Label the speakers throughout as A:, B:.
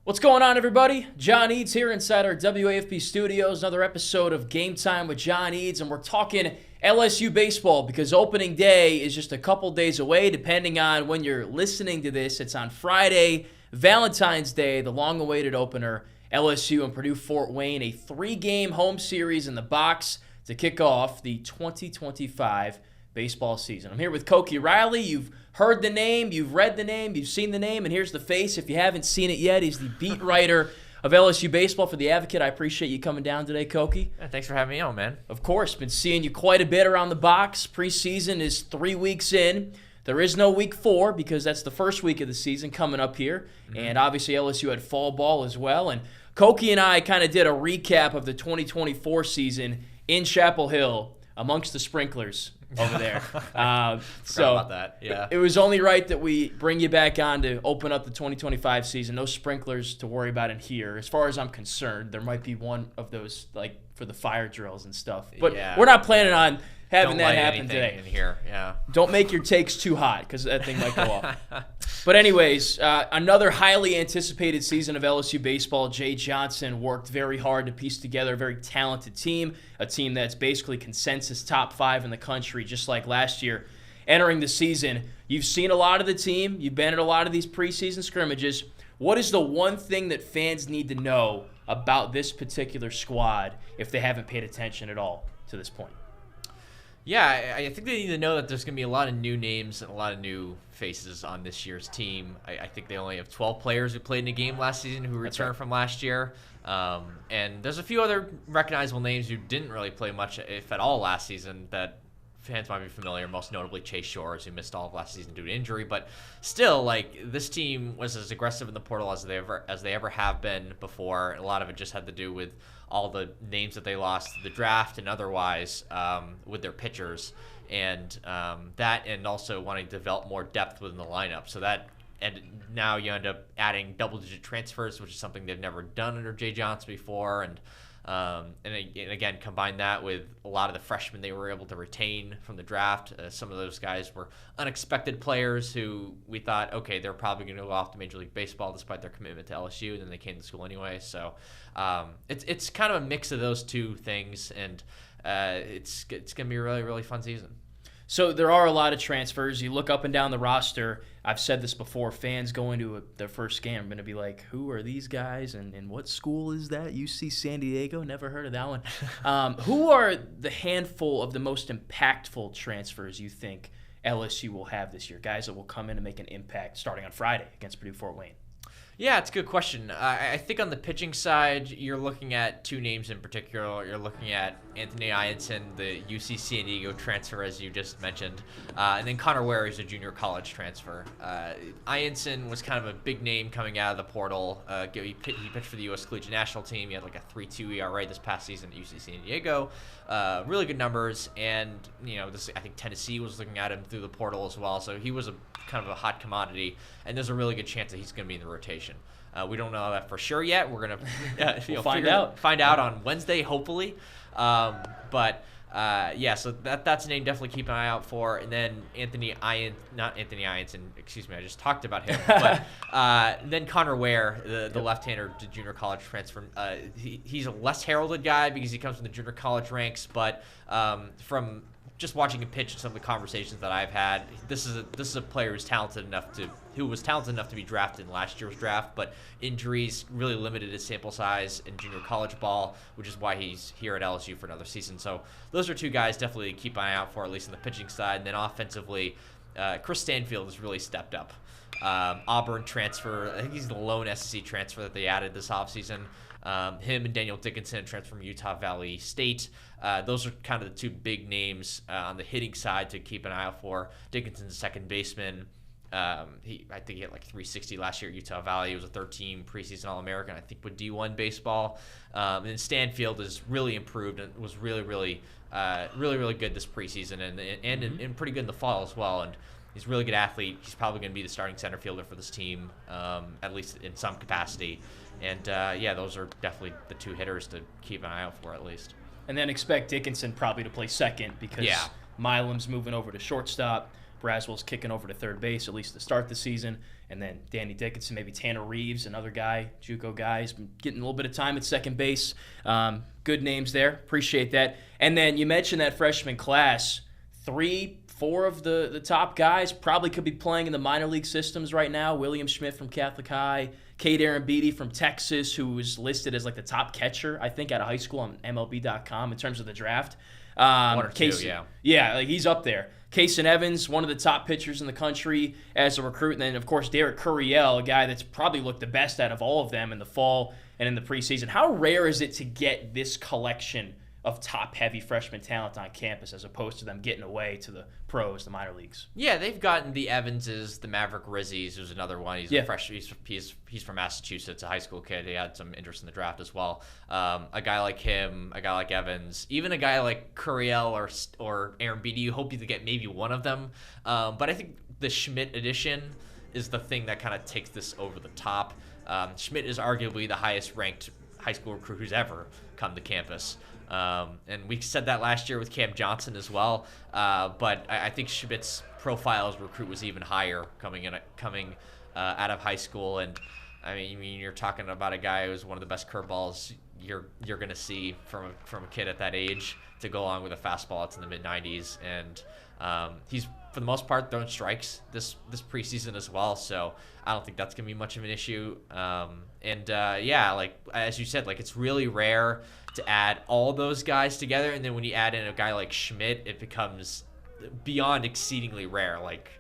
A: What's going on, everybody? John Eads here inside our WAFB studios. Another episode of Game Time with John Eads, and we're talking LSU baseball because opening day is just a couple days away, depending on when you're listening to this. It's on Friday, Valentine's Day, the long-awaited opener, LSU and Purdue-Fort Wayne, a 3-game home series in the box to kick off the 2025 baseball season. I'm here with Koki Riley. You've heard the name, you've read the name, you've seen the name, and here's the face. If you haven't seen it yet, he's the beat writer of LSU Baseball for The Advocate. I appreciate you coming down today, Koki.
B: Yeah, thanks for having me on, man.
A: Of course, been seeing you quite a bit around the box. Preseason is 3 weeks in. There is no week 4 because that's the first week of the season coming up here. And obviously LSU had fall ball as well. And Koki and I kind of did a recap of the 2024 season in Chapel Hill amongst the sprinklers over there.
B: So about that. Yeah.
A: It was only right that we bring you back on to open up the 2025 season. No sprinklers to worry about in here. As far as I'm concerned, there might be one of those like for the fire drills and stuff. But we're not planning on having that happen today.
B: In here. Yeah.
A: Don't make your takes too hot because that thing might go off. But anyways, another highly anticipated season of LSU baseball. Jay Johnson worked very hard to piece together a very talented team, a team that's basically consensus top 5 in the country, just like last year. Entering the season, you've seen a lot of the team. You've been at a lot of these preseason scrimmages. What is the one thing that fans need to know about this particular squad if they haven't paid attention at all to this point?
B: Yeah, I think they need to know that there's going to be a lot of new names and a lot of new faces on this year's team. I think they only have 12 players who played in a game last season who returned from last year. And there's a few other recognizable names who didn't really play much, if at all, last season that fans might be familiar, most notably Chase Shores, who missed all of last season due to injury. But still, like, this team was as aggressive in the portal as they ever have been before. A lot of it just had to do with all the names that they lost to the draft and otherwise with their pitchers, and that, and also wanting to develop more depth within the lineup. So that, and now you end up adding double-digit transfers, which is something they've never done under Jay Johnson before, and again, combine that with a lot of the freshmen they were able to retain from the draft. Some of those guys were unexpected players who we thought, okay, they're probably going to go off to Major League Baseball despite their commitment to LSU, and then they came to school anyway. So it's kind of a mix of those two things, and it's going to be a really, really fun season.
A: So there are a lot of transfers. You look up and down the roster. I've said this before. Fans going to their first game are going to be like, who are these guys and what school is that? UC San Diego? Never heard of that one. Who are the handful of the most impactful transfers you think LSU will have this year? Guys that will come in and make an impact starting on Friday against Purdue-Fort Wayne.
B: Yeah, it's a good question. I think on the pitching side, you're looking at two names in particular. You're looking at Anthony Ianson, the UC San Diego transfer, as you just mentioned, and then Connor Ware is a junior college transfer. Ianson was kind of a big name coming out of the portal. He pitched for the U.S. Collegiate National Team. He had like a 3.2 ERA this past season at UC San Diego. Really good numbers, and I think Tennessee was looking at him through the portal as well. So he was a kind of a hot commodity, and there's a really good chance that he's going to be in the rotation. We don't know that for sure yet. We're going to
A: find out
B: on Wednesday, hopefully. So that's a name definitely keep an eye out for. And then not Anthony Ianson, excuse me, I just talked about him. But then Connor Ware, the left-hander to junior college transfer. He's a less heralded guy because he comes from the junior college ranks, but from just watching him pitch and some of the conversations that I've had, this is a player who was talented enough to be drafted in last year's draft, but injuries really limited his sample size in junior college ball, which is why he's here at LSU for another season. So those are two guys definitely to keep an eye out for, at least on the pitching side. And then offensively, Chris Stanfield has really stepped up. Auburn transfer, I think he's the lone SEC transfer that they added this offseason. Him and Daniel Dickinson transfer from Utah Valley State. Those are kind of the two big names on the hitting side to keep an eye out for. Dickinson's a second baseman. I think he had like 360 last year at Utah Valley. He was a third-team preseason All-American, I think, with D1 baseball. And then Stanfield has really improved and was really good this preseason and pretty good in the fall as well. And he's a really good athlete. He's probably going to be the starting center fielder for this team, at least in some capacity. And, those are definitely the two hitters to keep an eye out for at least.
A: And then expect Dickinson probably to play second because Milam's moving over to shortstop. Braswell's kicking over to third base, at least to start the season. And then Danny Dickinson, maybe Tanner Reeves, another guy, JUCO guy, has been getting a little bit of time at second base. Good names there. Appreciate that. And then you mentioned that freshman class. 3-4 of the top guys probably could be playing in the minor league systems right now. William Schmidt from Catholic High, Cade Arambidi from Texas, who was listed as like the top catcher, I think, out of high school on MLB.com in terms of the draft.
B: One or two,
A: Casey, yeah, like he's up there. Kason Evans, one of the top pitchers in the country as a recruit. And then, of course, Derek Curiel, a guy that's probably looked the best out of all of them in the fall and in the preseason. How rare is it to get this collection of top-heavy freshman talent on campus as opposed to them getting away to the pros, the minor leagues?
B: Yeah, they've gotten the Evanses, the Maverick Rizzies, who's another one. He's a fresh. He's from Massachusetts, a high school kid. He had some interest in the draft as well. A guy like him, a guy like Evans, even a guy like Curiel or Aaron Beatty. You hope you get maybe one of them. But I think the Schmidt edition is the thing that kind of takes this over the top. Schmidt is arguably the highest-ranked high school recruit who's ever come to campus. And we said that last year with Cam Johnson as well. But I think Schmidt's profile as a recruit was even higher coming out of high school. And I mean, you're talking about a guy who's one of the best curveballs you're going to see from a kid at that age, to go along with a fastball that's in the mid-90s. And he's, for the most part, thrown strikes this preseason as well. So I don't think that's going to be much of an issue. Like as you said, like it's really rare to add all those guys together, and then when you add in a guy like Schmidt, it becomes beyond exceedingly rare. Like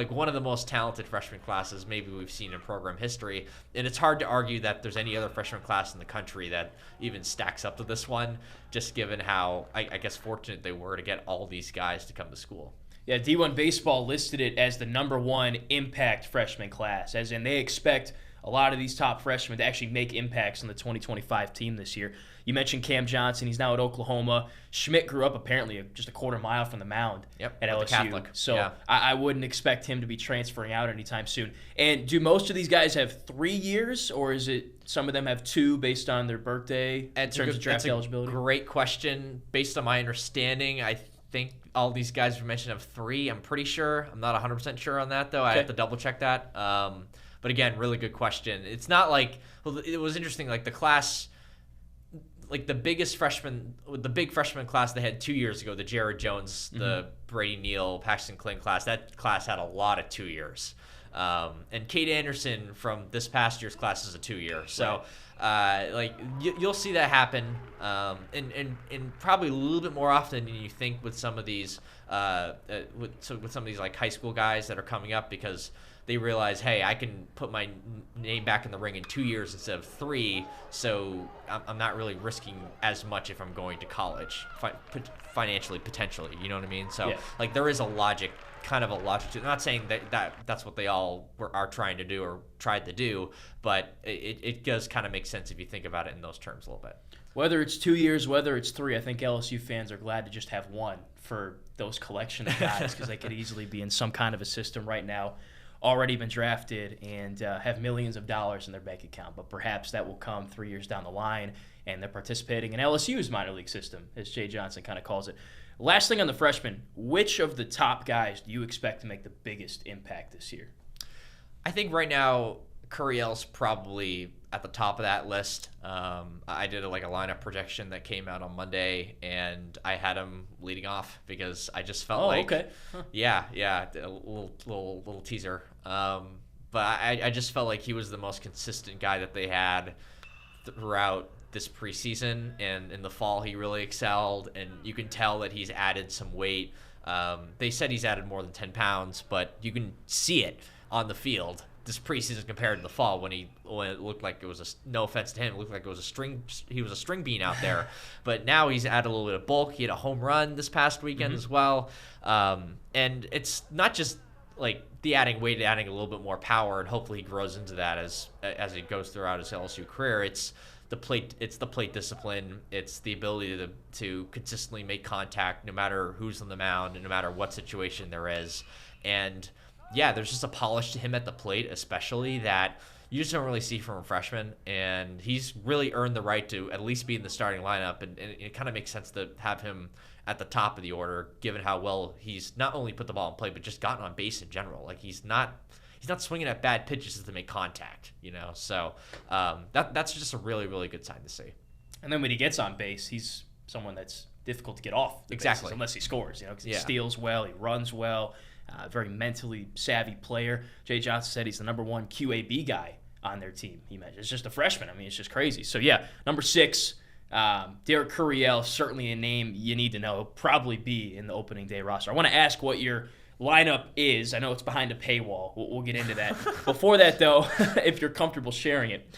B: one of the most talented freshman classes maybe we've seen in program history, and it's hard to argue that there's any other freshman class in the country that even stacks up to this one, just given how I guess fortunate they were to get all these guys to come to school.
A: Yeah, D1 Baseball listed it as the #1 impact freshman class, as in they expect a lot of these top freshmen to actually make impacts on the 2025 team this year. You mentioned Cam Johnson. He's now at Oklahoma. Schmidt grew up apparently just a quarter mile from the mound at LSU.
B: Catholic.
A: So
B: yeah.
A: I wouldn't expect him to be transferring out anytime soon. And do most of these guys have 3 years, or is it some of them have 2 based on their birthday in terms of draft eligibility?
B: Great question. Based on my understanding, I think all these guys we mentioned have 3. I'm pretty sure. I'm not 100% sure on that, though. Okay. I have to double check that. But again, really good question. It's not like, well, it was interesting, like the class, like the big freshman class they had 2 years ago, the Jared Jones, the Brady Neal, Paxton Kling class, that class had a lot of 2 years. And Kate Anderson from this past year's class is a 2-year. So, you'll see that happen, and probably a little bit more often than you think with some of these, with some of these like high school guys that are coming up, because they realize, hey, I can put my name back in the ring in 2 years instead of 3, so I'm not really risking as much if I'm going to college, financially, potentially, you know what I mean? So, like, there is a logic to it. I'm not saying that's what they all are trying to do or tried to do, but it does kind of make sense if you think about it in those terms a little bit.
A: Whether it's 2 years, whether it's 3, I think LSU fans are glad to just have 1 for those collection of guys, because they could easily be in some kind of a system right now, already been drafted, and have millions of dollars in their bank account. But perhaps that will come 3 years down the line, and they're participating in LSU's minor league system, as Jay Johnson kind of calls it. Last thing on the freshmen, which of the top guys do you expect to make the biggest impact this year?
B: I think right now Curiel's probably at the top of that list. I did a lineup projection that came out on Monday, and I had him leading off because I just felt
A: okay. Huh.
B: Yeah, a little teaser. But I just felt like he was the most consistent guy that they had throughout this preseason, and in the fall he really excelled, and you can tell that he's added some weight. They said he's added more than 10 pounds, but you can see it on the field this preseason compared to the fall, when it looked like it was no offense to him, it looked like it was he was a string bean out there. But now he's added a little bit of bulk. He had a home run this past weekend as well. And it's not just like the adding weight, adding a little bit more power, and hopefully he grows into that as he goes throughout his LSU career. It's the plate discipline. It's the ability to consistently make contact no matter who's on the mound and no matter what situation there is. And yeah, there's just a polish to him at the plate, especially, that you just don't really see from a freshman. And he's really earned the right to at least be in the starting lineup. And it kind of makes sense to have him at the top of the order, given how well he's not only put the ball in play, but just gotten on base in general. Like he's not swinging at bad pitches to make contact, So that's just a really, really good sign to see.
A: And then when he gets on base, he's someone that's difficult to get off the bases unless he scores, because he steals well, he runs well, very mentally savvy player. Jay Johnson said he's the number 1 QAB guy on their team. He mentioned it's just a freshman. I mean, it's just crazy. So yeah, number 6, Derek Curiel, certainly a name you need to know. He'll probably be in the opening day roster. I want to ask what your lineup is. I know it's behind a paywall. We'll get into that. Before that, though, if you're comfortable sharing it,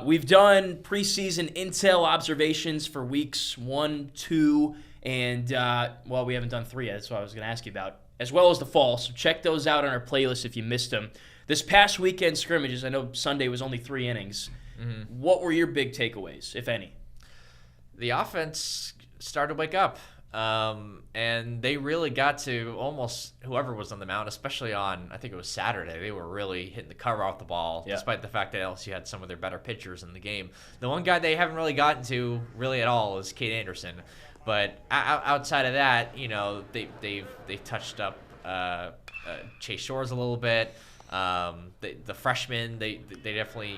A: we've done preseason intel observations for weeks 1, 2, and, we haven't done 3 yet. That's what I was going to ask you about, as well as the fall. So check those out on our playlist if you missed them. This past weekend scrimmages, I know Sunday was only 3 innings. Mm-hmm. What were your big takeaways, if any?
B: The offense started to wake up. And they really got to almost whoever was on the mound, especially on, I think it was Saturday. They were really hitting the cover off the ball, despite the fact that LSU had some of their better pitchers in the game. The one guy they haven't really gotten to really at all is Cade Anderson. But outside of that, they've touched up Chase Shores a little bit. The freshmen, they definitely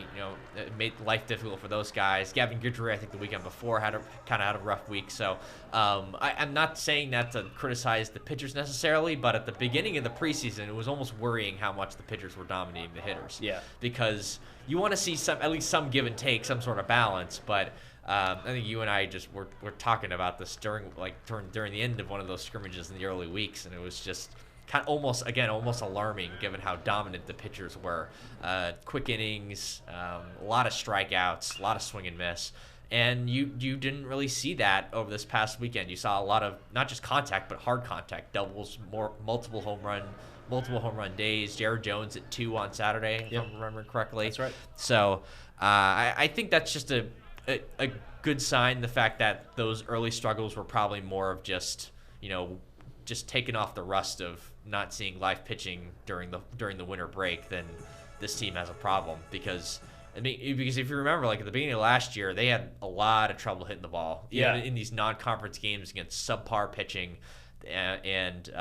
B: made life difficult for those guys. Gavin Guidry, I think the weekend before had a rough week. So I'm not saying that to criticize the pitchers necessarily, but at the beginning of the preseason, it was almost worrying how much the pitchers were dominating the hitters. Yeah. Because you want to see at least some give and take, some sort of balance. But I think you and I just were talking about this during the end of one of those scrimmages in the early weeks, and it was just almost alarming given how dominant the pitchers were. Quick innings, a lot of strikeouts, a lot of swing and miss. And you didn't really see that over this past weekend. You saw a lot of not just contact, but hard contact, doubles, multiple home run days. Jared Jones at 2 on Saturday, if I'm remembering correctly.
A: That's right.
B: So I think that's just a good sign, the fact that those early struggles were probably more of just taking off the rust of not seeing live pitching during the winter break, then this team has a problem. Because if you remember, like at the beginning of last year, they had a lot of trouble hitting the ball, in these non-conference games against subpar pitching, and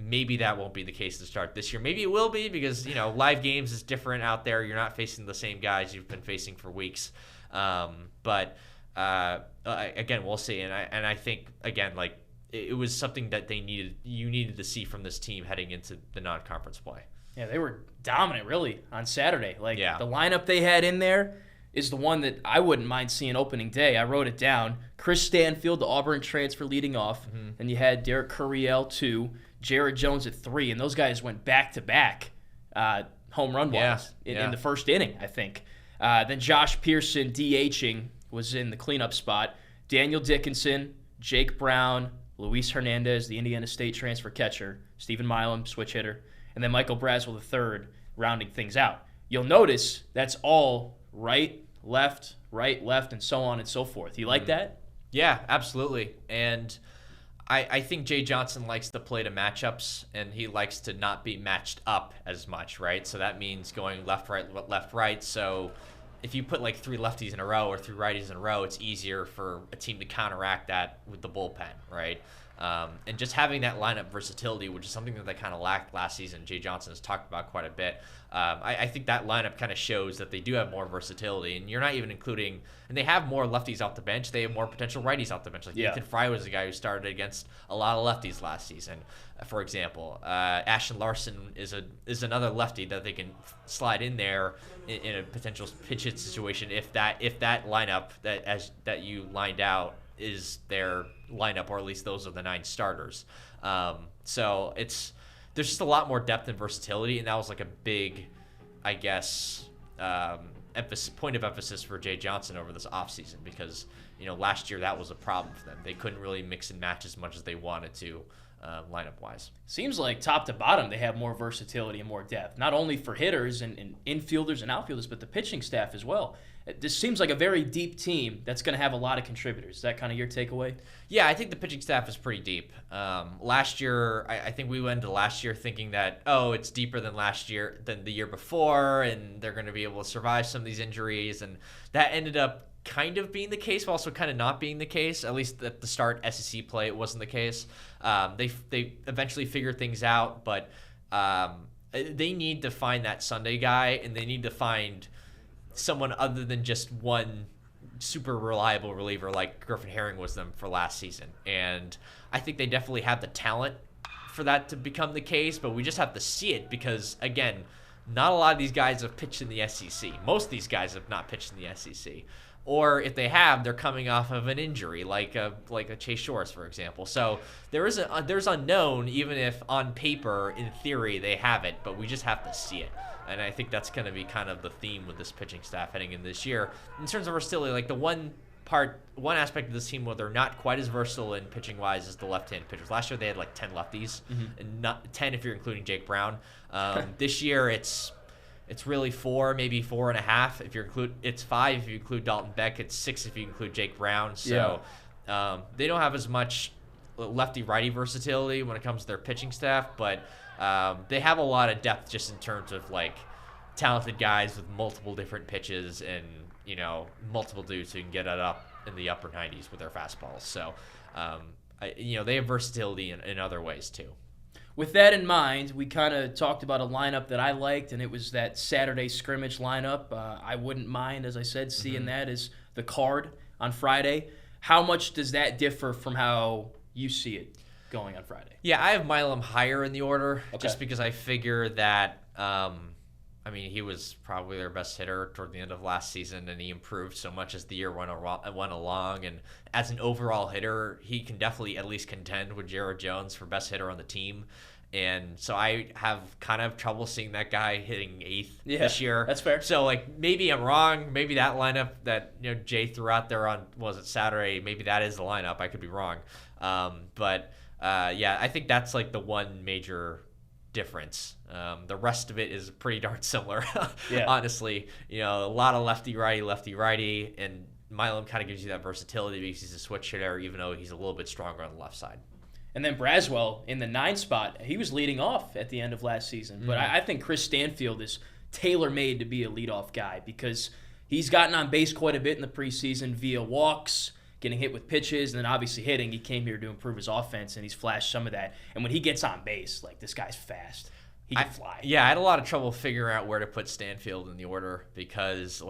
B: maybe that won't be the case to start this year. Maybe it will be, because live games is different out there. You're not facing the same guys you've been facing for weeks, but again, we'll see. And I think again, like, it was something that you needed to see from this team heading into the non-conference play.
A: Yeah, they were dominant, really, on Saturday. The lineup they had in there is the one that I wouldn't mind seeing opening day. I wrote it down. Chris Stanfield, the Auburn transfer, leading off. Mm-hmm. Then you had Derek Curiel, 2, Jared Jones at 3, and those guys went back-to-back home run-wise in the first inning, I think. Then Josh Pearson, DHing, was in the cleanup spot. Daniel Dickinson, Jake Brown, Luis Hernandez, the Indiana State transfer catcher, Stephen Milam, switch hitter, and then Michael Braswell III rounding things out. You'll notice that's all right, left, and so on and so forth. You like that?
B: Yeah, absolutely. And I think Jay Johnson likes to play to matchups, and he likes to not be matched up as much, right? So that means going left, right. So if you put like 3 lefties in a row or 3 righties in a row, it's easier for a team to counteract that with the bullpen, right? And just having that lineup versatility, which is something that they kind of lacked last season, Jay Johnson has talked about quite a bit. I think that lineup kind of shows that they do have more versatility, and you're not even including, and they have more lefties off the bench. They have more potential righties off the bench. Like Ethan Fry was the guy who started against a lot of lefties last season, for example. Ashton Larson is another lefty that they can slide in there in a potential pitch hit situation if that lineup that you lined out is their lineup, or at least those are the 9 starters. So there's just a lot more depth and versatility, and that was like a big, I guess, point of emphasis for Jay Johnson over this offseason, because last year that was a problem for them. They couldn't really mix and match as much as they wanted to, lineup wise.
A: Seems like top to bottom they have more versatility and more depth, not only for hitters and infielders and outfielders, but the pitching staff as well. This seems like a very deep team that's going to have a lot of contributors. Is that kind of your takeaway?
B: Yeah, I think the pitching staff is pretty deep. Last year, I think we went into last year thinking that, it's deeper than the year before, and they're going to be able to survive some of these injuries, and that ended up kind of being the case, but also kind of not being the case. At least at the start SEC play, it wasn't the case. They eventually figured things out, but they need to find that Sunday guy, and they need to find someone other than just one super reliable reliever like Griffin Herring was them for last season. And I think they definitely have the talent for that to become the case, but we just have to see it because, again, not a lot of these guys have pitched in the SEC. Most of these guys have not pitched in the SEC. Or if they have, they're coming off of an injury, like a Chase Shores, for example. So there's unknown, even if on paper, in theory, they have it, but we just have to see it. And I think that's going to be kind of the theme with this pitching staff heading in this year. In terms of versatility, like the one aspect of this team where they're not quite as versatile in pitching wise is the left-hand pitchers. Last year they had like 10 lefties, and not 10 if you're including Jake Brown. This year it's really 4, maybe 4.5 if you include. It's 5 if you include Dalton Beck. It's 6 if you include Jake Brown. So they don't have as much lefty-righty versatility when it comes to their pitching staff, but they have a lot of depth just in terms of like talented guys with multiple different pitches and multiple dudes who can get it up in the upper 90s with their fastballs. So they have versatility in other ways too.
A: With that in mind, we kind of talked about a lineup that I liked, and it was that Saturday scrimmage lineup. I wouldn't mind, as I said, seeing that as the card on Friday. How much does that differ from how you see it going on Friday?
B: Yeah, I have Milam higher in the order just because I figure that, he was probably their best hitter toward the end of last season, and he improved so much as the year went along. And as an overall hitter, he can definitely at least contend with Jared Jones for best hitter on the team. And so I have kind of trouble seeing that guy hitting 8th this year.
A: That's fair.
B: So maybe I'm wrong. Maybe that lineup that Jay threw out there on Saturday, maybe that is the lineup. I could be wrong. But I think that's like the one major difference. The rest of it is pretty darn similar. Honestly, a lot of lefty righty, and Milam kind of gives you that versatility because he's a switch hitter, even though he's a little bit stronger on the left side.
A: And then Braswell in the 9 spot, he was leading off at the end of last season. But I think Chris Stanfield is tailor-made to be a leadoff guy because he's gotten on base quite a bit in the preseason via walks, getting hit with pitches, and then obviously hitting. He came here to improve his offense, and he's flashed some of that. And when he gets on base, this guy's fast. He can fly.
B: Yeah, I had a lot of trouble figuring out where to put Stanfield in the order because,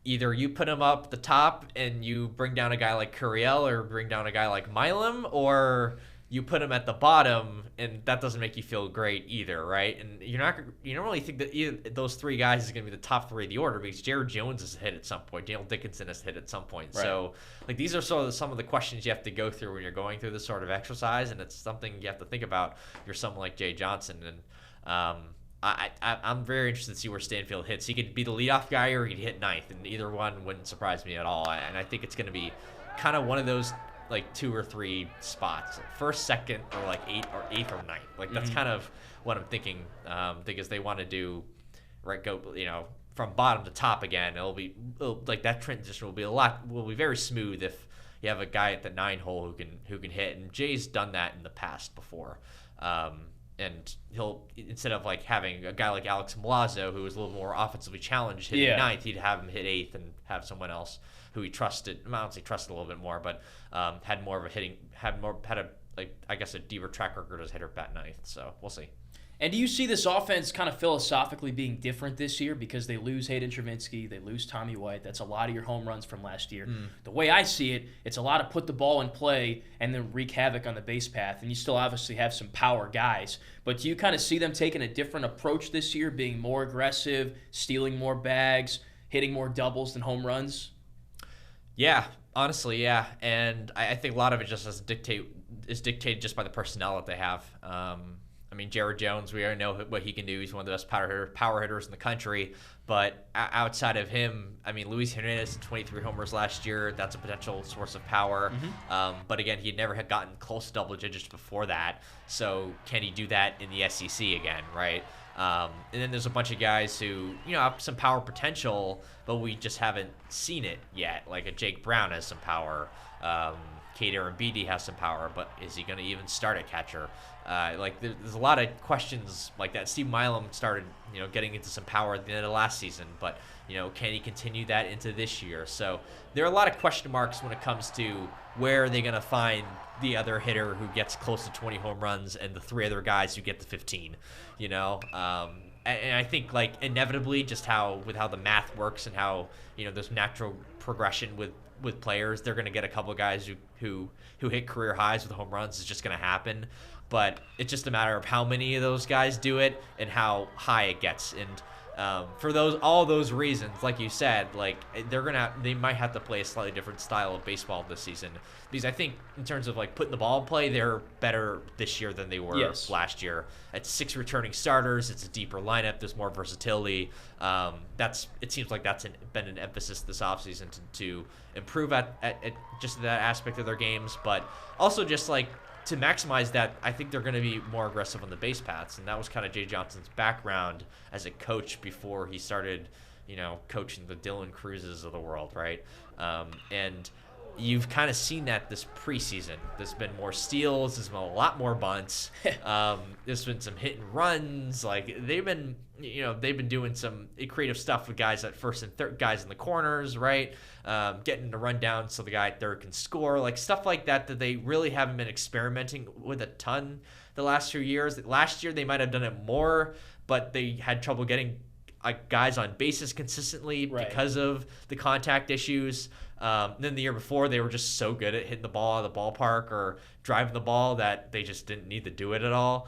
B: either you put him up the top and you bring down a guy like Curiel or bring down a guy like Milam, or you put him at the bottom, and that doesn't make you feel great either, right? And you don't really think that either those 3 guys is going to be the top 3 of the order because Jared Jones has hit at some point, Daniel Dickinson has hit at some point. Right. So these are sort of some of the questions you have to go through when you're going through this sort of exercise, and it's something you have to think about. You're someone like Jay Johnson, and I'm very interested to see where Stanfield hits. He could be the leadoff guy or he could hit 9th, and either one wouldn't surprise me at all. And I think it's going to be kind of one of those 2 or 3 spots, first, second, or 8th or 9th. That's kind of what I'm thinking, because they want to do go from bottom to top again. It'll be that transition will be very smooth if you have a guy at the 9 hole who can hit, and Jay's done that in the past before. And he'll, instead of having a guy like Alex Milazzo, who was a little more offensively challenged, hitting 9th, he'd have him hit 8th and have someone else who he trusted. I don't say trusted a little bit more, but had more of a hitting, had a deeper track record as hitter bat 9th. So we'll see.
A: And do you see this offense kind of philosophically being different this year because they lose Hayden Travinski, they lose Tommy White? That's a lot of your home runs from last year. The way I see it, it's a lot of put the ball in play and then wreak havoc on the base path. And you still obviously have some power guys. But do you kind of see them taking a different approach this year, being more aggressive, stealing more bags, hitting more doubles than home runs?
B: Yeah, honestly, yeah. And I think a lot of it just is dictated just by the personnel that they have. Jared Jones, we already know what he can do. He's one of the best power hitters in the country. But outside of him, Luis Hernandez had 23 homers last year. That's a potential source of power. But again, he never had gotten close to double digits before that. So can he do that in the SEC again, right? And then there's a bunch of guys who, have some power potential, but we just haven't seen it yet. Like a Jake Brown has some power. Kate Arambidi has some power, but is he going to even start at catcher? There's a lot of questions like that. Steve Milam started, getting into some power at the end of last season, but, can he continue that into this year? So there are a lot of question marks when it comes to where are they going to find the other hitter who gets close to 20 home runs and the 3 other guys who get the 15, and I think inevitably just how the math works and how, there's natural progression with players, they're going to get a couple of guys who hit career highs with home runs. It's just going to happen. But it's just a matter of how many of those guys do it and how high it gets. And for all those reasons, like you said, they might have to play a slightly different style of baseball this season, because I think in terms of putting the ball in play, they're better this year than they were last year. It's 6 returning starters. It's a deeper lineup. There's more versatility. It seems like that's been an emphasis this offseason to improve at just that aspect of their games, but also just to maximize that. I think they're going to be more aggressive on the base paths, and that was kind of Jay Johnson's background as a coach before he started, coaching the Dylan Cruzes of the world, right? And you've kind of seen that this preseason. There's been more steals. There's been a lot more bunts. There's been some hit and runs. They've been doing some creative stuff with guys at first and third, guys in the corners, right? Getting the run down so the guy at third can score, stuff like that they really haven't been experimenting with a ton the last few years. Last year they might have done it more, but they had trouble getting guys on bases consistently because of the contact issues. Then the year before, they were just so good at hitting the ball out of the ballpark or driving the ball that they just didn't need to do it at all.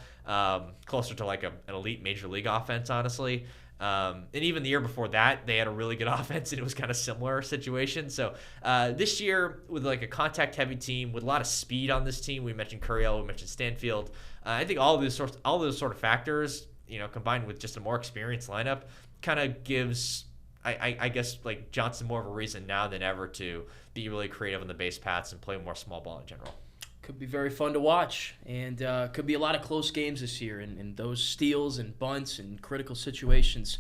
B: Closer to an elite major league offense, honestly. And even the year before that, they had a really good offense, and it was kind of similar situation. So this year, with a contact-heavy team, with a lot of speed on this team, we mentioned Curiel, we mentioned Stanfield. I think all those sort of factors, combined with just a more experienced lineup, kind of gives, I guess, Johnson more of a reason now than ever to be really creative on the base paths and play more small ball in general.
A: Could be very fun to watch, and could be a lot of close games this year, and those steals and bunts and critical situations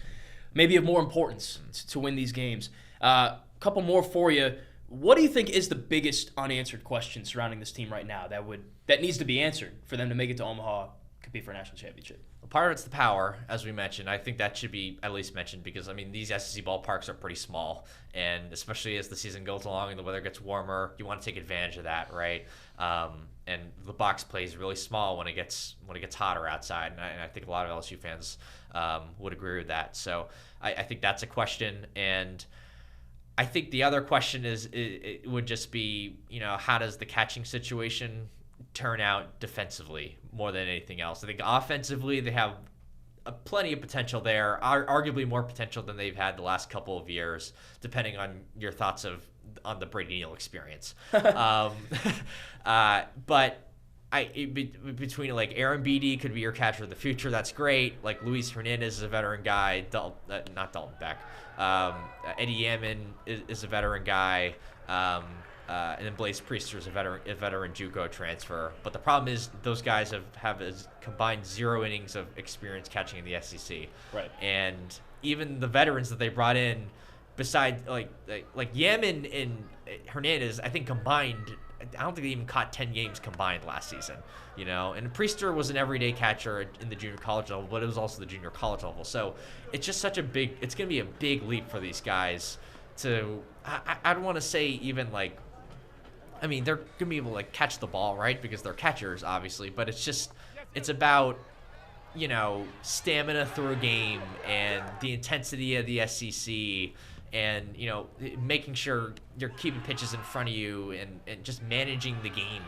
A: maybe of more importance to win these games. A couple more for you. What do you think is the biggest unanswered question surrounding this team right now that needs to be answered for them to make it to Omaha, compete for a national championship?
B: Well, part of it's the power, as we mentioned. I think that should be at least mentioned because, these SEC ballparks are pretty small, and especially as the season goes along and the weather gets warmer, you want to take advantage of that, right? And the box play is really small when it gets hotter outside, and I think a lot of LSU fans would agree with that. So I think that's a question, and I think the other question it would just be, how does the catching situation turn out defensively more than anything else? I think offensively they have plenty of potential there, arguably more potential than they've had the last couple of years, depending on your thoughts on the Brady Neal experience. But between Aaron Beatty could be your catcher of the future. That's great. Luis Hernandez is a veteran guy. Not Dalton Beck. Eddie Yamin is a veteran guy. And then Blaze Priester is a veteran JUCO transfer. But the problem is those guys have combined 0 innings of experience catching in the SEC.
A: Right.
B: And even the veterans that they brought in, besides Yamin and Hernandez, I think combined, I don't think they even caught 10 games combined last season. And Priester was an everyday catcher in the junior college level, but it was also the junior college level. So it's just it's going to be a big leap for these guys to, I don't want to say even they're going to be able to catch the ball, right? Because they're catchers, obviously. But it's about, stamina through a game and the intensity of the SEC and, making sure you're keeping pitches in front of you and just managing the game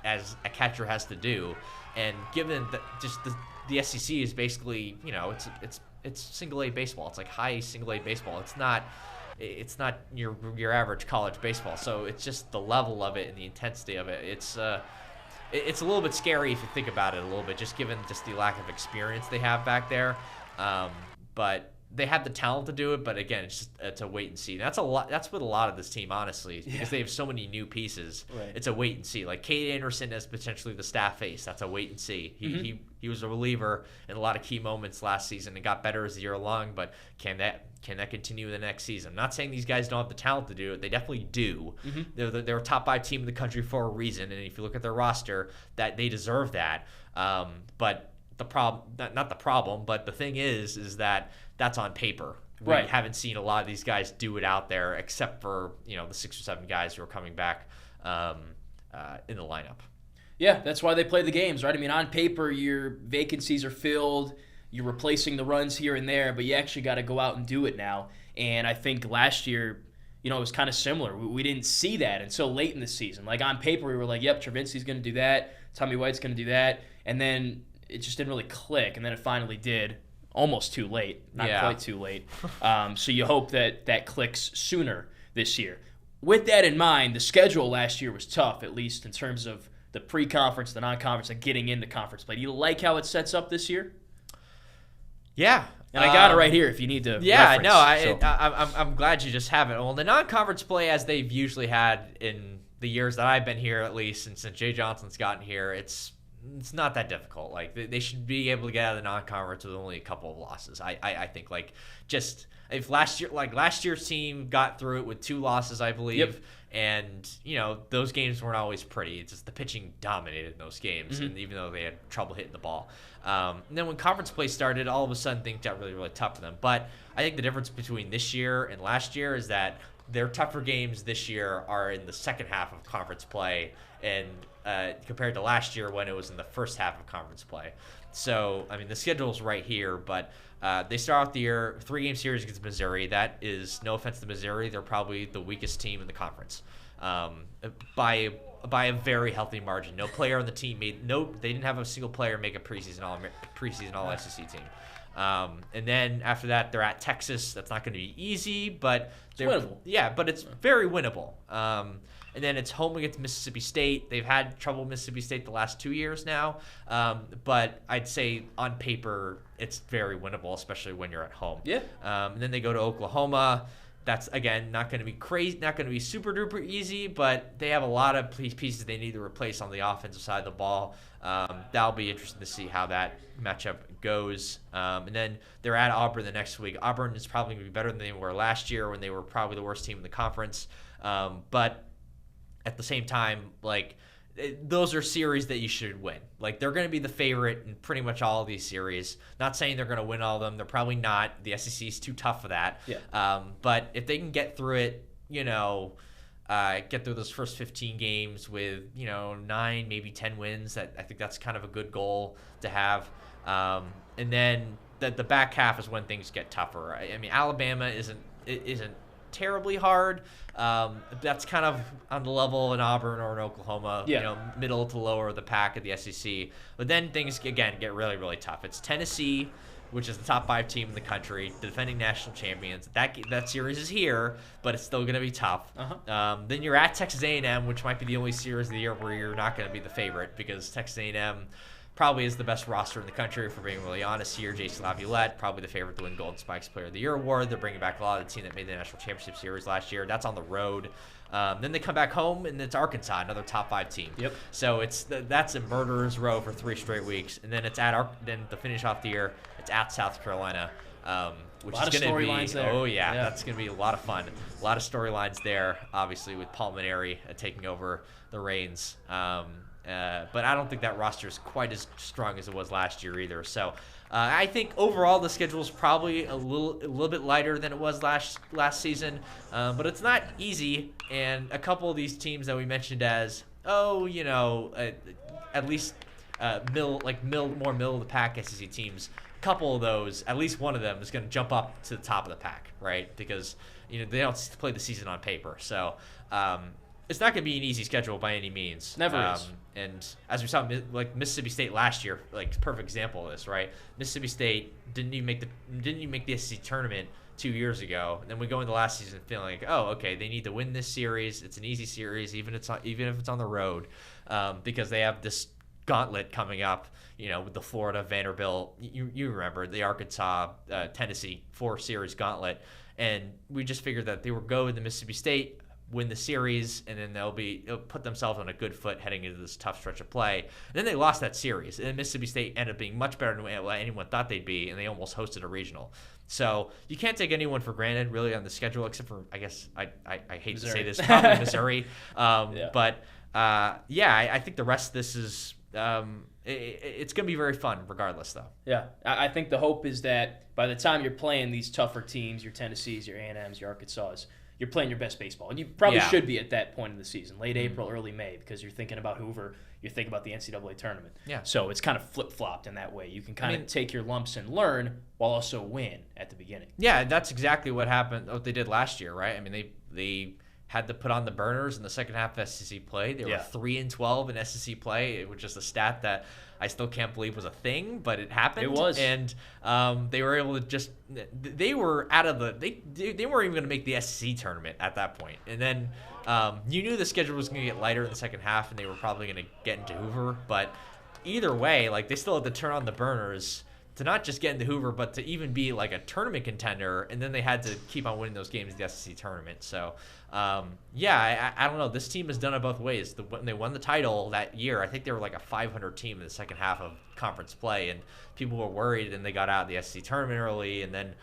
B: as a catcher has to do. And given that the SEC is basically, it's single A baseball. It's high single A baseball. It's not your average college baseball. So it's just the level of it and the intensity of it. It's a little bit scary if you think about it a little bit, just given the lack of experience they have back there. But they have the talent to do it, but again, it's a wait and see. That's a lot. That's what a lot of this team, honestly, because they have so many new pieces.
A: Right.
B: It's a wait and see. Like Cade Anderson as potentially the staff ace. That's a wait and see. He was a reliever in a lot of key moments last season and got better as the year along. But can that continue in the next season? I'm not saying these guys don't have the talent to do it. They definitely do. They're a top 5 team in the country for a reason, and if you look at their roster, that they deserve that. But the problem, not the problem, but the thing is that that's on paper. We haven't seen a lot of these guys do it out there, except for the 6 or 7 guys who are coming back in the lineup.
A: Yeah, that's why they play the games, right? I mean, on paper, your vacancies are filled. You're replacing the runs here and there, but you actually got to go out and do it now. And I think last year, it was kind of similar. We didn't see that until late in the season. Like on paper, we were like, yep, Travinsky's going to do that. Tommy White's going to do that. And then it just didn't really click. And then it finally did. Almost too late. Not quite too late. So you hope that clicks sooner this year. With that in mind, the schedule last year was tough, at least in terms of the pre-conference, the non-conference, and getting into conference play. Do you like how it sets up this year?
B: Yeah.
A: And I got it right here if you need to reference.
B: I'm glad you just have it. Well, the non-conference play, as they've usually had in the years that I've been here, at least, and since Jay Johnson's gotten here, it's not that difficult. Like they should be able to get out of the non-conference with only a couple of losses. I think if last year's team got through it with 2 losses, I believe, and those games weren't always pretty. It's just the pitching dominated those games, and even though they had trouble hitting the ball. And then when conference play started, all of a sudden things got really, really tough for them. But I think the difference between this year and last year is that their tougher games this year are in the second half of conference play, and compared to last year when it was in the first half of conference play. So, I mean, the schedule's right here, but they start out the year 3-game series against Missouri. That is, no offense to Missouri, they're probably the weakest team in the conference by a very healthy margin. No player on the team they didn't have a single player make a preseason all SEC team. And then after that, they're at Texas. That's not going to be easy, but
A: it's winnable.
B: Yeah, but it's very winnable. And then it's home against Mississippi State. They've had trouble with Mississippi State the last 2 years now, but I'd say on paper it's very winnable, especially when you're at home.
A: Yeah.
B: And then they go to Oklahoma. That's, again, not going to be crazy, not going to be super duper easy, but they have a lot of pieces they need to replace on the offensive side of the ball. That'll be interesting to see how that matchup goes. And then they're at Auburn the next week. Auburn is probably going to be better than they were last year when they were probably the worst team in the conference. But at the same time, those are series that you should win. Like, they're going to be the favorite in pretty much all of these series. Not saying they're going to win all of them. They're probably not. The SEC is too tough for that.
A: Yeah.
B: But if they can get through it, get through those first 15 games with, 9, maybe 10 wins, I think that's kind of a good goal to have. And then the back half is when things get tougher. I mean, Alabama isn't terribly hard. That's kind of on the level in Auburn or in Oklahoma, middle to lower of the pack of the SEC. But then things, again, get really, really tough. It's Tennessee, which is the top 5 team in the country, the defending national champions. That series is here, but it's still going to be tough. Then you're at Texas A&M, which might be the only series of the year where you're not going to be the favorite, because Texas A&M probably is the best roster in the country, if we're being really honest here. J.C. Laviolette, probably the favorite to win Golden Spikes Player of the Year award. They're bringing back a lot of the team that made the National Championship Series last year. That's on the road. Then they come back home, and it's Arkansas, another top 5 team.
A: Yep.
B: So that's a murderer's row for 3 straight weeks. And then it's then to finish off the year, it's at South Carolina, which is going to be
A: there.
B: Oh yeah, that's going to be a lot of fun. A lot of storylines there, obviously, with Paul Maneri taking over the reins. But I don't think that roster is quite as strong as it was last year either. So I think overall the schedule is probably a little bit lighter than it was last season, but it's not easy. And a couple of these teams that we mentioned as at least more middle of the pack SEC teams, a couple of those, at least one of them is going to jump up to the top of the pack, right? Because they don't play the season on paper, so. It's not going to be an easy schedule by any means.
A: Never is.
B: And as we saw, like Mississippi State last year, perfect example of this, right? Mississippi State didn't even make the SEC tournament 2 years ago. And then we go into last season feeling like, oh, okay, they need to win this series. It's an easy series, even if it's on the road, because they have this gauntlet coming up, with the Florida, Vanderbilt, you remember the Arkansas, Tennessee 4-series gauntlet. And we just figured that they would go to Mississippi State, win the series, and then they'll put themselves on a good foot heading into this tough stretch of play. And then they lost that series, and Mississippi State ended up being much better than what anyone thought they'd be, and they almost hosted a regional. So you can't take anyone for granted, really, on the schedule, except for, I guess, I hate
A: Missouri.
B: to say this, probably Missouri.
A: Yeah.
B: But, I think the rest of this is it's going to be very fun regardless, though.
A: Yeah, I think the hope is that by the time you're playing these tougher teams, your Tennessees, your A&Ms, your Arkansas, you're playing your best baseball. And you probably should be at that point in the season, late April, early May, because you're thinking about Hoover, you're thinking about the NCAA tournament.
B: Yeah.
A: So it's kind of flip-flopped in that way. You can kind of take your lumps and learn while also win at the beginning.
B: Yeah, that's exactly what happened, what they did last year, right? I mean, they had to put on the burners in the second half of SEC play. They were 3-12 in SEC play, which is a stat that I still can't believe was a thing, but it happened.
A: It was.
B: And they were able to they were out of they weren't even going to make the SEC tournament at that point. And then you knew the schedule was going to get lighter in the second half, and they were probably going to get into Hoover. But either way, they still had to turn on the burners to not just get into Hoover, but to even be like a tournament contender, and then they had to keep on winning those games in the SEC tournament. So, I don't know. This team has done it both ways. When they won the title that year, I think they were like a 500 team in the second half of conference play, and people were worried, and they got out of the SEC tournament early, and then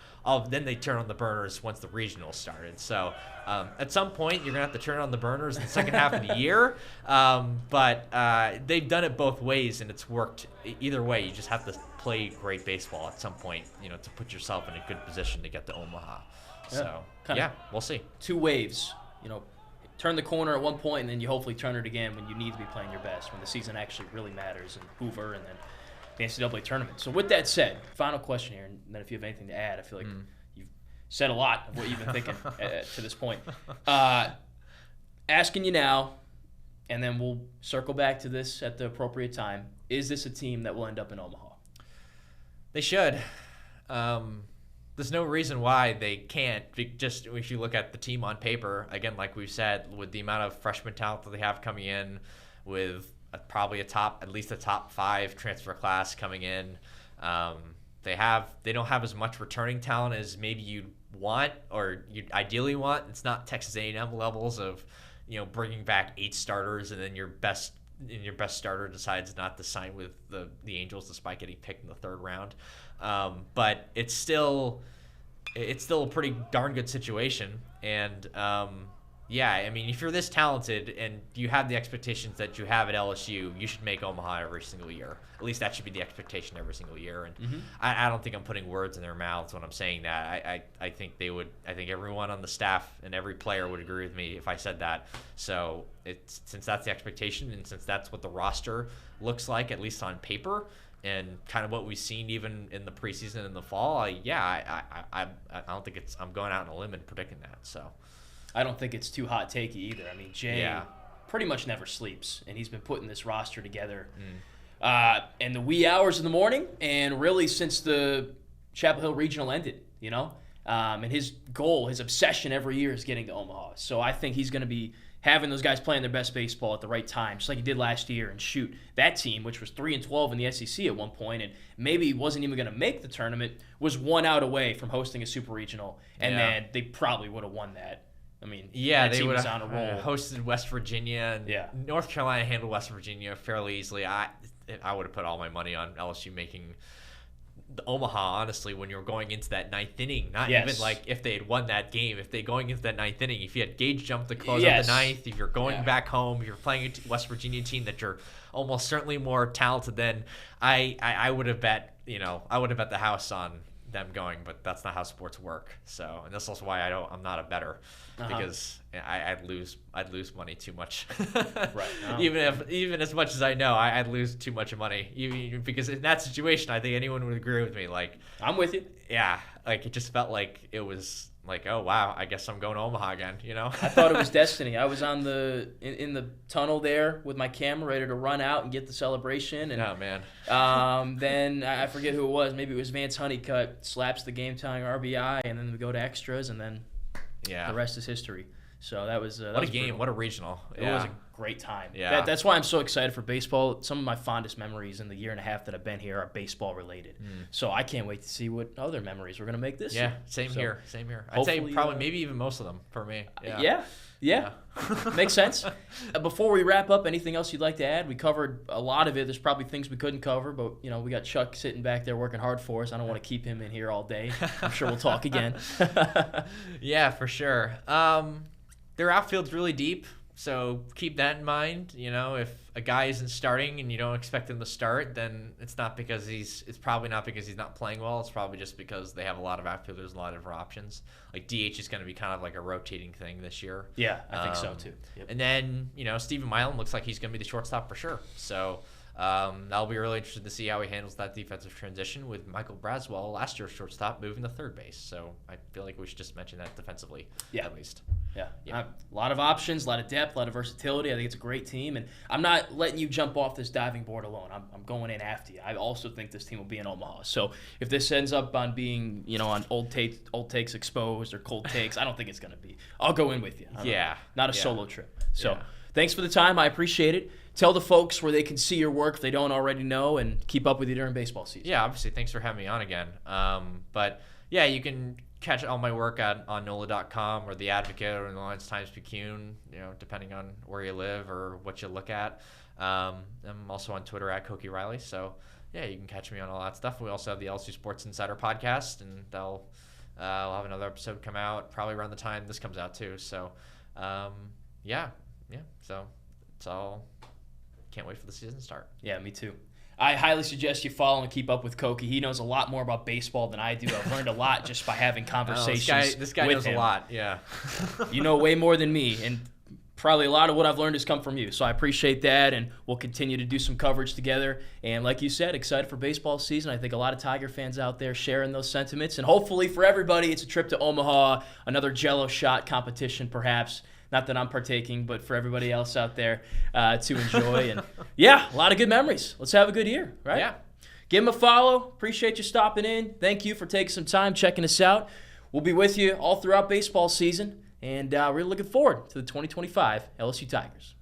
B: they turned on the burners once the regionals started. So, at some point, you're going to have to turn on the burners in the second half of the year, but they've done it both ways, and it's worked either way. You just have to play great baseball at some point, to put yourself in a good position to get to Omaha. So, we'll see.
A: Two waves, turn the corner at one point, and then you hopefully turn it again when you need to be playing your best, when the season actually really matters, and Hoover, and then the NCAA tournament. So with that said, final question here, and then if you have anything to add, I feel like you've said a lot of what you've been thinking to this point. Asking you now, and then we'll circle back to this at the appropriate time, is this a team that will end up in Omaha?
B: They should. There's no reason why they can't. Just if you look at the team on paper, again, like we've said, with the amount of freshman talent that they have coming in, with probably at least a top 5 transfer class coming in, they don't have as much returning talent as maybe you'd want or you'd ideally want. It's not Texas A&M levels of, bringing back 8 starters and then your best starter decides not to sign with the Angels despite getting picked in the 3rd round. But it's still a pretty darn good situation. And if you're this talented and you have the expectations that you have at LSU, you should make Omaha every single year. At least that should be the expectation every single year. And I don't think I'm putting words in their mouths when I'm saying that. I think they would. I think everyone on the staff and every player would agree with me if I said that. So since that's the expectation and since that's what the roster looks like, at least on paper, and kind of what we've seen even in the preseason in the fall, I don't think I'm going out on a limb and predicting that. So.
A: I don't think it's too hot takey either. I mean, Jay pretty much never sleeps, and he's been putting this roster together in the wee hours of the morning, and really since the Chapel Hill Regional ended, and his goal, his obsession every year is getting to Omaha. So I think he's going to be having those guys playing their best baseball at the right time, just like he did last year, and shoot, that team, which was 3-12 in the SEC at one point, and maybe wasn't even going to make the tournament, was 1 out away from hosting a super regional, and then they probably would have won that. I mean,
B: they would
A: have
B: hosted West Virginia. And North Carolina handled West Virginia fairly easily. I would have put all my money on LSU making the Omaha, honestly, when you were going into that 9th inning. Not even like if they had won that game. If they going into that 9th inning, if you had Gage jump to close out the 9th, if you're going back home, if you're playing a West Virginia team that you're almost certainly more talented than, I would have bet, I would have bet the house on them going, but that's not how sports work. So, and this is why I'm not a bettor, because I'd lose money too much.
A: Right.
B: Even as much as I know, I'd lose too much money. Because in that situation, I think anyone would agree with me. Like,
A: I'm with you.
B: Yeah, like it just felt like it was like, oh wow, I guess I'm going to Omaha again.
A: I thought it was destiny. I was in the tunnel there with my camera, ready to run out and get the celebration. And
B: oh man.
A: Then I forget who it was. Maybe it was Vance Honeycutt slaps the game-tying RBI, and then we go to extras, and then the rest is history. So that was
B: what a game! Brutal. What a regional!
A: It was great time.
B: Yeah.
A: That's why I'm so excited for baseball. Some of my fondest memories in the year and a half that I've been here are baseball related. So I can't wait to see what other memories we're going to make this year.
B: Same here. I'd say
A: hopefully,
B: probably maybe even most of them for me.
A: Yeah. Makes sense. Before we wrap up, anything else you'd like to add? We covered a lot of it. There's probably things we couldn't cover, but we got Chuck sitting back there working hard for us. I don't want to keep him in here all day. I'm sure we'll talk again.
B: Yeah, for sure. Their outfield's really deep, so keep that in mind. If a guy isn't starting and you don't expect him to start, then it's probably not because he's not playing well. It's probably just because they have a lot of outfielders, a lot of different options. Like DH is going to be kind of like a rotating thing this year.
A: Yeah, I think so too. Yep.
B: And then, Steven Milam looks like he's going to be the shortstop for sure. So that'll be really interesting to see how he handles that defensive transition with Michael Braswell, last year's shortstop, moving to third base. So I feel like we should just mention that defensively, at least.
A: Yeah. A lot of options, a lot of depth, a lot of versatility. I think it's a great team, and I'm not letting you jump off this diving board alone. I'm going in after you. I also think this team will be in Omaha. So if this ends up on being, on old takes exposed or cold takes, I don't think it's going to be. I'll go in with you. Not a solo trip. So thanks for the time. I appreciate it. Tell the folks where they can see your work if they don't already know, and keep up with you during baseball season.
B: Yeah, obviously. Thanks for having me on again. But yeah, you can catch all my work on NOLA.com or The Advocate or the Lions Times-Picayune, depending on where you live or what you look at. I'm also on Twitter at Koki Riley. So yeah, you can catch me on all that stuff. We also have the LSU Sports Insider podcast, and we'll have another episode come out probably around the time this comes out too. So yeah. So it's all. Can't wait for the season to start.
A: Yeah, me too. I highly suggest you follow and keep up with Koki. He knows a lot more about baseball than I do. I've learned a lot just by having conversations.
B: This guy
A: with
B: knows
A: him.
B: a lot. Yeah.
A: You know way more than me, and probably a lot of what I've learned has come from you. So I appreciate that, and we'll continue to do some coverage together. And like you said, excited for baseball season. I think a lot of Tiger fans out there sharing those sentiments. And hopefully for everybody, it's a trip to Omaha, another Jello shot competition perhaps. Not that I'm partaking, but for everybody else out there to enjoy. And yeah, a lot of good memories. Let's have a good year, right?
B: Yeah.
A: Give him a follow. Appreciate you stopping in. Thank you for taking some time checking us out. We'll be with you all throughout baseball season, and we're looking forward to the 2025 LSU Tigers.